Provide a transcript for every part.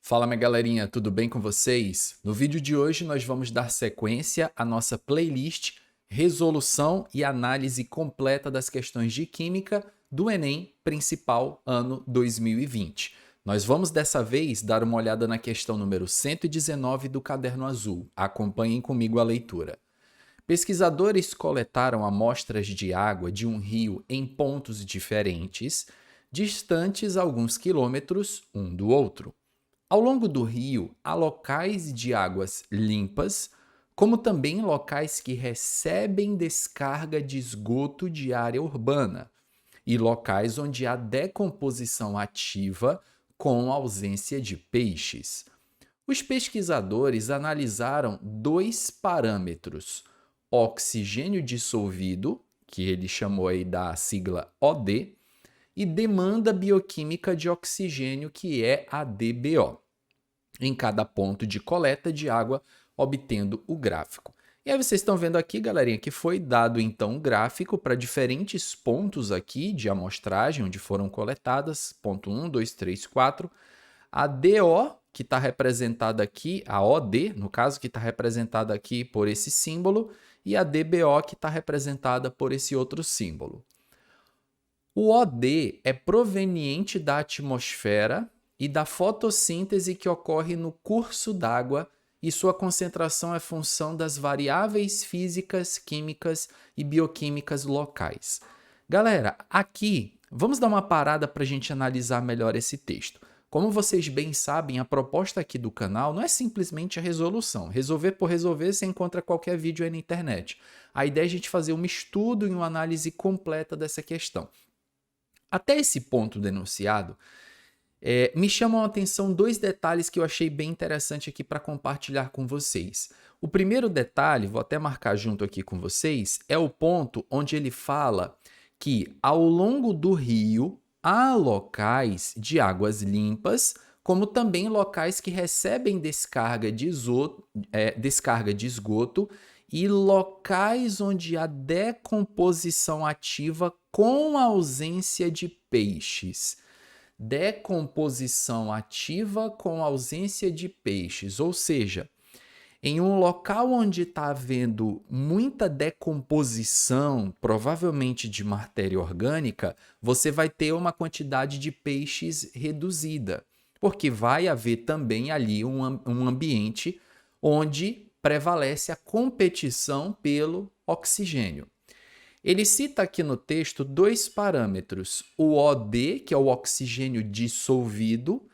Fala minha galerinha, tudo bem com vocês? No vídeo de hoje nós vamos dar sequência à nossa playlist Resolução e Análise Completa das Questões de Química do Enem Principal ano 2020. Nós vamos dessa vez dar uma olhada na questão número 119 do Caderno Azul. Acompanhem comigo a leitura. Pesquisadores coletaram amostras de água de um rio em pontos diferentes, distantes alguns quilômetros um do outro. Ao longo do rio, há locais de águas limpas, como também locais que recebem descarga de esgoto de área urbana e locais onde há decomposição ativa com ausência de peixes. Os pesquisadores analisaram dois parâmetros: oxigênio dissolvido, que ele chamou aí da sigla OD, e demanda bioquímica de oxigênio, que é a DBO, em cada ponto de coleta de água, obtendo o gráfico. E aí vocês estão vendo aqui, galerinha, que foi dado então um gráfico para diferentes pontos aqui de amostragem, onde foram coletadas, ponto 1, 2, 3, 4, a DO, que está representada aqui, a OD, no caso, que está representada aqui por esse símbolo, e a DBO, que está representada por esse outro símbolo. O OD é proveniente da atmosfera e da fotossíntese que ocorre no curso d'água, e sua concentração é função das variáveis físicas, químicas e bioquímicas locais. Galera, aqui vamos dar uma parada para a gente analisar melhor esse texto. Como vocês bem sabem, a proposta aqui do canal não é simplesmente a resolução. Resolver por resolver, você encontra qualquer vídeo aí na internet. A ideia é a gente fazer um estudo e uma análise completa dessa questão. Até esse ponto denunciado, me chamam a atenção dois detalhes que eu achei bem interessante aqui para compartilhar com vocês. O primeiro detalhe, vou até marcar junto aqui com vocês, é o ponto onde ele fala que ao longo do rio há locais de águas limpas, como também locais que recebem descarga de esgoto e locais onde há decomposição ativa com ausência de peixes. Decomposição ativa com ausência de peixes, ou seja, em um local onde está havendo muita decomposição, provavelmente de matéria orgânica, você vai ter uma quantidade de peixes reduzida, porque vai haver também ali um ambiente onde prevalece a competição pelo oxigênio. Ele cita aqui no texto dois parâmetros, o OD, que é o oxigênio dissolvido.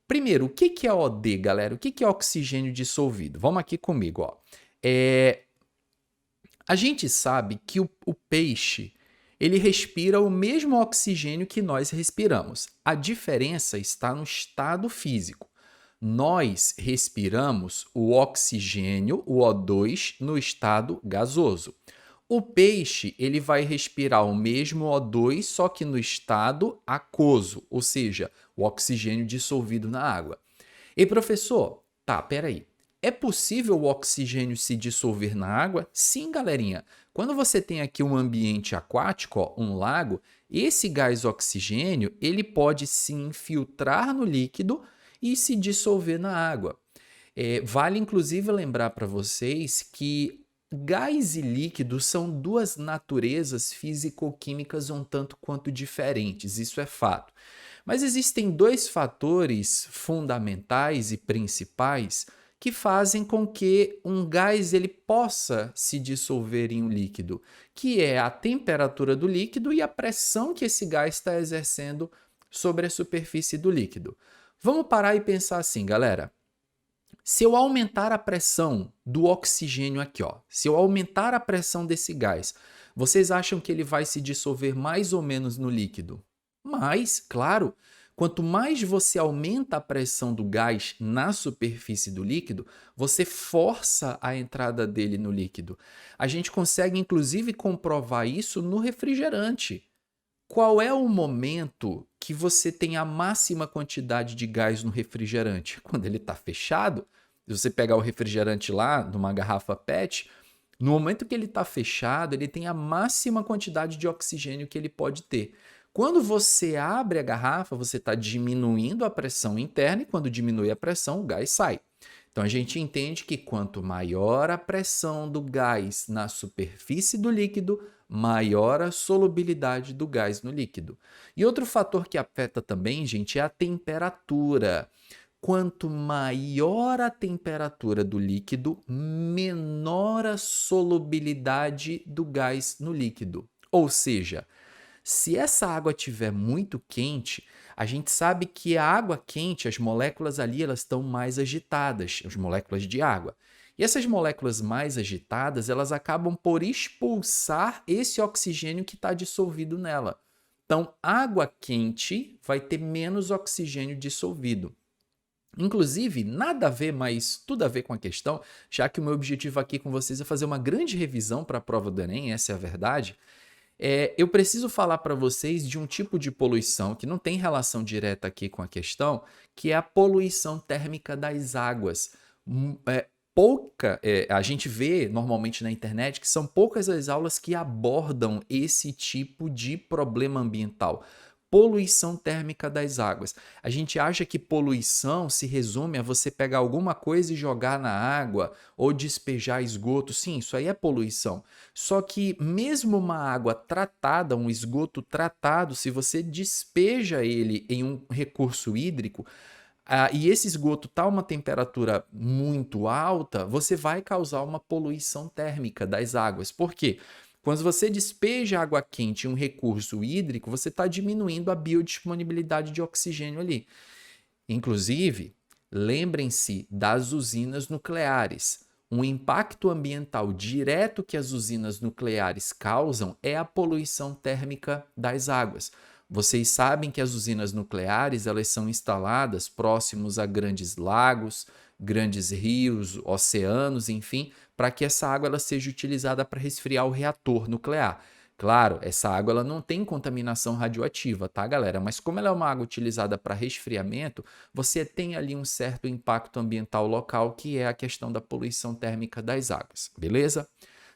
Primeiro, o que é OD, galera? O que é oxigênio dissolvido? Vamos aqui comigo. Ó. A gente sabe que o peixe ele respira o mesmo oxigênio que nós respiramos. A diferença está no estado físico. Nós respiramos o oxigênio, o O2, no estado gasoso. O peixe ele vai respirar o mesmo O2, só que no estado aquoso, ou seja, o oxigênio dissolvido na água. E professor, peraí. É possível o oxigênio se dissolver na água? Sim, galerinha. Quando você tem aqui um ambiente aquático, ó, um lago, esse gás oxigênio ele pode se infiltrar no líquido e se dissolver na água. Vale inclusive lembrar para vocês que gás e líquido são duas naturezas físico-químicas um tanto quanto diferentes, isso é fato. Mas existem dois fatores fundamentais e principais que fazem com que um gás ele possa se dissolver em um líquido, que é a temperatura do líquido e a pressão que esse gás está exercendo sobre a superfície do líquido. Vamos parar e pensar assim, galera. Se eu aumentar a pressão do oxigênio aqui, ó, se eu aumentar a pressão desse gás, vocês acham que ele vai se dissolver mais ou menos no líquido? Mas, claro, quanto mais você aumenta a pressão do gás na superfície do líquido, você força a entrada dele no líquido. A gente consegue, inclusive, comprovar isso no refrigerante. Qual é o momento que você tem a máxima quantidade de gás no refrigerante? Quando ele está fechado, se você pegar o refrigerante lá, numa garrafa PET, no momento que ele está fechado, ele tem a máxima quantidade de oxigênio que ele pode ter. Quando você abre a garrafa, você está diminuindo a pressão interna e quando diminui a pressão, o gás sai. Então a gente entende que quanto maior a pressão do gás na superfície do líquido, maior a solubilidade do gás no líquido. E outro fator que afeta também, gente, é a temperatura. Quanto maior a temperatura do líquido, menor a solubilidade do gás no líquido. Ou seja, se essa água estiver muito quente, a gente sabe que a água quente, as moléculas ali, elas estão mais agitadas, as moléculas de água. E essas moléculas mais agitadas, elas acabam por expulsar esse oxigênio que está dissolvido nela. Então, água quente vai ter menos oxigênio dissolvido. Inclusive, nada a ver, mas tudo a ver com a questão, já que o meu objetivo aqui com vocês é fazer uma grande revisão para a prova do Enem, essa é a verdade. Eu preciso falar para vocês de um tipo de poluição que não tem relação direta aqui com a questão, que é a poluição térmica das águas. A gente vê normalmente na internet que são poucas as aulas que abordam esse tipo de problema ambiental. Poluição térmica das águas. A gente acha que poluição se resume a você pegar alguma coisa e jogar na água ou despejar esgoto. Sim, isso aí é poluição. Só que mesmo uma água tratada, um esgoto tratado, se você despeja ele em um recurso hídrico, e esse esgoto está a uma temperatura muito alta, você vai causar uma poluição térmica das águas. Por quê? Quando você despeja água quente em um recurso hídrico, você está diminuindo a biodisponibilidade de oxigênio ali. Inclusive, lembrem-se das usinas nucleares. Um impacto ambiental direto que as usinas nucleares causam é a poluição térmica das águas. Vocês sabem que as usinas nucleares elas são instaladas próximos a grandes lagos, grandes rios, oceanos, enfim, para que essa água ela seja utilizada para resfriar o reator nuclear. Claro, essa água ela não tem contaminação radioativa, tá, galera? Mas como ela é uma água utilizada para resfriamento, você tem ali um certo impacto ambiental local, que é a questão da poluição térmica das águas, beleza?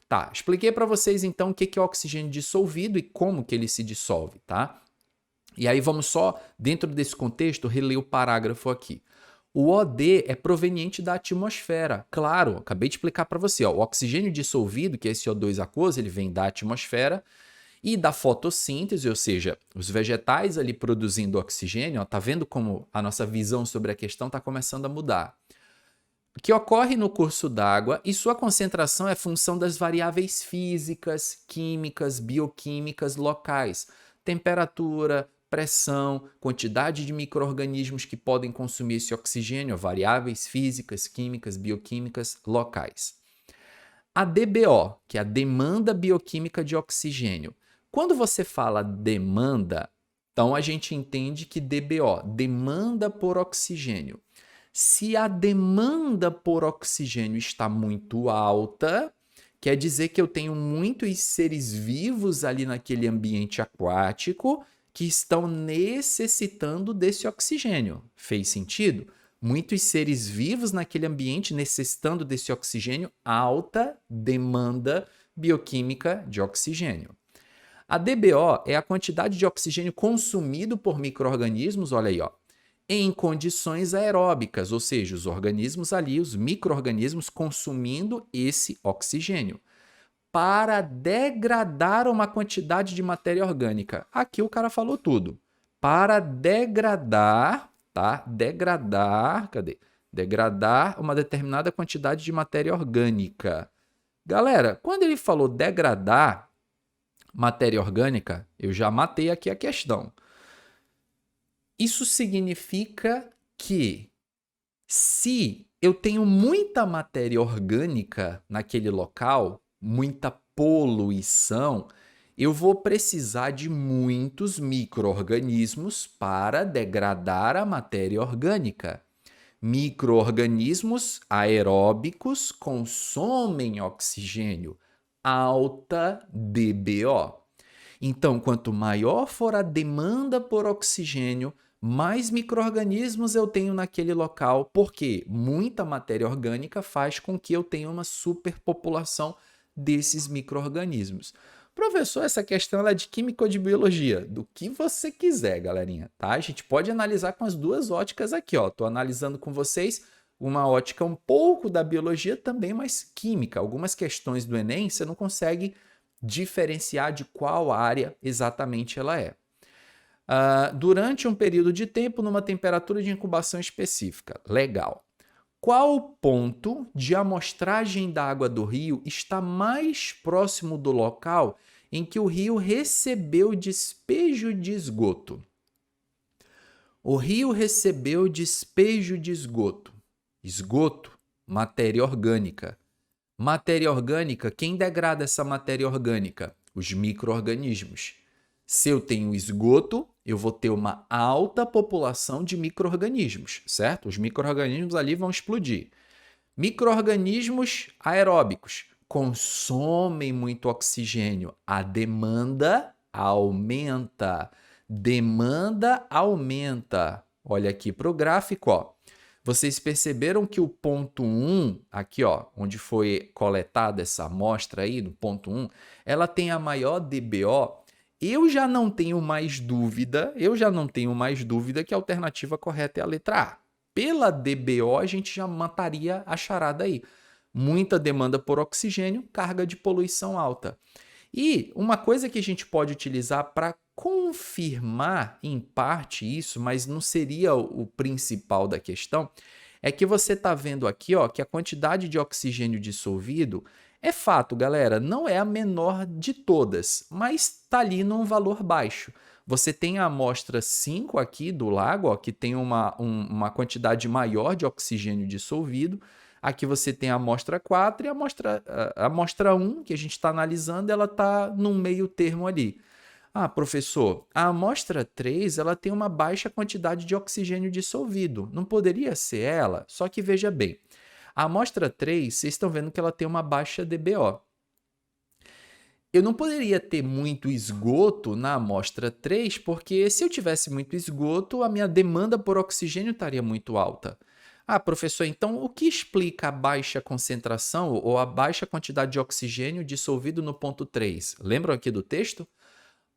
Tá, expliquei para vocês então o que é oxigênio dissolvido e como que ele se dissolve, tá? E aí vamos só, dentro desse contexto, reler o parágrafo aqui. O OD é proveniente da atmosfera. Claro, acabei de explicar para você. Ó, o oxigênio dissolvido, que é esse O2 aquoso, ele vem da atmosfera e da fotossíntese, ou seja, os vegetais ali produzindo oxigênio. Ó, tá vendo como a nossa visão sobre a questão está começando a mudar? Que ocorre no curso d'água e sua concentração é função das variáveis físicas, químicas, bioquímicas locais. Temperatura, pressão, quantidade de micro-organismos que podem consumir esse oxigênio, variáveis físicas, químicas, bioquímicas locais. A DBO, que é a demanda bioquímica de oxigênio. Quando você fala demanda, então a gente entende que DBO, demanda por oxigênio. Se a demanda por oxigênio está muito alta, quer dizer que eu tenho muitos seres vivos ali naquele ambiente aquático que estão necessitando desse oxigênio. Fez sentido? Muitos seres vivos naquele ambiente necessitando desse oxigênio, alta demanda bioquímica de oxigênio. A DBO é a quantidade de oxigênio consumido por micro-organismos, olha aí, ó, em condições aeróbicas, ou seja, os organismos ali, os micro-organismos consumindo esse oxigênio para degradar uma quantidade de matéria orgânica. Aqui o cara falou tudo. Para degradar, tá? Degradar, cadê? Degradar uma determinada quantidade de matéria orgânica. Galera, quando ele falou degradar matéria orgânica, eu já matei aqui a questão. Isso significa que se eu tenho muita matéria orgânica naquele local, muita poluição, eu vou precisar de muitos micro-organismos para degradar a matéria orgânica. Micro-organismos aeróbicos consomem oxigênio, alta DBO. Então, quanto maior for a demanda por oxigênio, mais micro-organismos eu tenho naquele local, porque muita matéria orgânica faz com que eu tenha uma superpopulação desses micro-organismos. Professor, essa questão ela é de química ou de biologia? Do que você quiser, galerinha, tá? A gente pode analisar com as duas óticas aqui, ó. Tô analisando com vocês uma ótica um pouco da biologia também, mas química. Algumas questões do Enem você não consegue diferenciar de qual área exatamente ela é. Durante um período de tempo, numa temperatura de incubação específica. Legal. Qual ponto de amostragem da água do rio está mais próximo do local em que o rio recebeu despejo de esgoto? O rio recebeu despejo de esgoto. Esgoto, matéria orgânica. Matéria orgânica, quem degrada essa matéria orgânica? Os micro-organismos. Se eu tenho esgoto, eu vou ter uma alta população de micro-organismos, certo? Os micro-organismos ali vão explodir. Micro-organismos aeróbicos consomem muito oxigênio. A demanda aumenta. Demanda aumenta. Olha aqui para o gráfico, ó. Vocês perceberam que o ponto 1, aqui ó, onde foi coletada essa amostra aí, no ponto 1, ela tem a maior DBO. Eu já não tenho mais dúvida que a alternativa correta é a letra A. Pela DBO, a gente já mataria a charada aí. Muita demanda por oxigênio, carga de poluição alta. E uma coisa que a gente pode utilizar para confirmar em parte isso, mas não seria o principal da questão, é que você está vendo aqui ó, que a quantidade de oxigênio dissolvido é fato, galera, não é a menor de todas, mas está ali num valor baixo. Você tem a amostra 5 aqui do lago, ó, que tem uma quantidade maior de oxigênio dissolvido. Aqui você tem a amostra 4 e a amostra 1, que a gente está analisando, ela está num meio termo ali. Ah, professor, a amostra 3 ela tem uma baixa quantidade de oxigênio dissolvido. Não poderia ser ela? Só que veja bem, a amostra 3, vocês estão vendo que ela tem uma baixa DBO. Eu não poderia ter muito esgoto na amostra 3, porque se eu tivesse muito esgoto, a minha demanda por oxigênio estaria muito alta. Ah, professor, então o que explica a baixa concentração ou a baixa quantidade de oxigênio dissolvido no ponto 3? Lembram aqui do texto?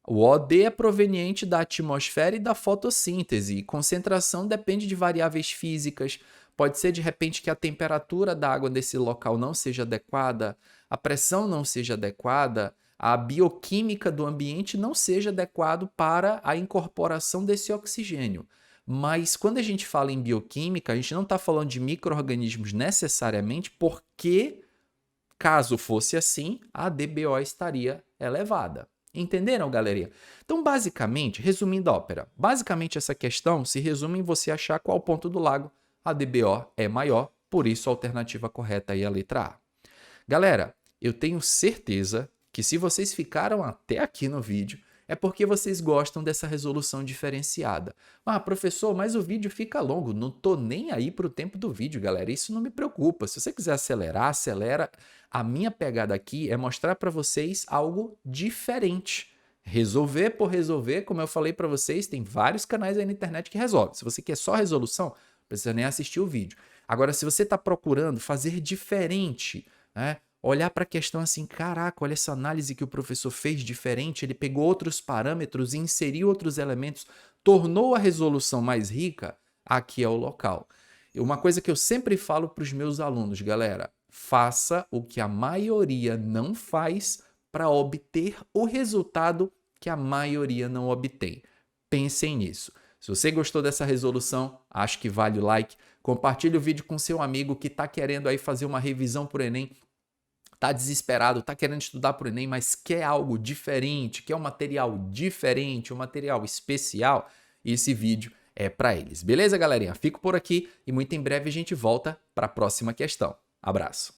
O OD é proveniente da atmosfera e da fotossíntese. Concentração depende de variáveis físicas. Pode ser, de repente, que a temperatura da água desse local não seja adequada, a pressão não seja adequada, a bioquímica do ambiente não seja adequado para a incorporação desse oxigênio. Mas quando a gente fala em bioquímica, a gente não está falando de micro-organismos necessariamente, porque, caso fosse assim, a DBO estaria elevada. Entenderam, galerinha? Então, basicamente, resumindo a ópera, basicamente essa questão se resume em você achar qual ponto do lago a DBO é maior, por isso a alternativa correta aí é a letra A. Galera, eu tenho certeza que se vocês ficaram até aqui no vídeo, é porque vocês gostam dessa resolução diferenciada. Ah, professor, mas o vídeo fica longo. Não tô nem aí para o tempo do vídeo, galera. Isso não me preocupa. Se você quiser acelerar, acelera. A minha pegada aqui é mostrar para vocês algo diferente. Resolver por resolver, como eu falei para vocês, tem vários canais aí na internet que resolvem. Se você quer só resolução, não precisa nem assistir o vídeo. Agora, se você está procurando fazer diferente, né? Olhar para a questão assim, caraca, olha essa análise que o professor fez diferente, ele pegou outros parâmetros e inseriu outros elementos, tornou a resolução mais rica, aqui é o local. Uma coisa que eu sempre falo para os meus alunos, galera, faça o que a maioria não faz para obter o resultado que a maioria não obtém. Pensem nisso. Se você gostou dessa resolução, acho que vale o like, compartilhe o vídeo com seu amigo que está querendo aí fazer uma revisão para o Enem, tá desesperado, tá querendo estudar para o Enem, mas quer algo diferente, quer um material diferente, um material especial, esse vídeo é para eles. Beleza, galerinha? Fico por aqui e muito em breve a gente volta para a próxima questão. Abraço!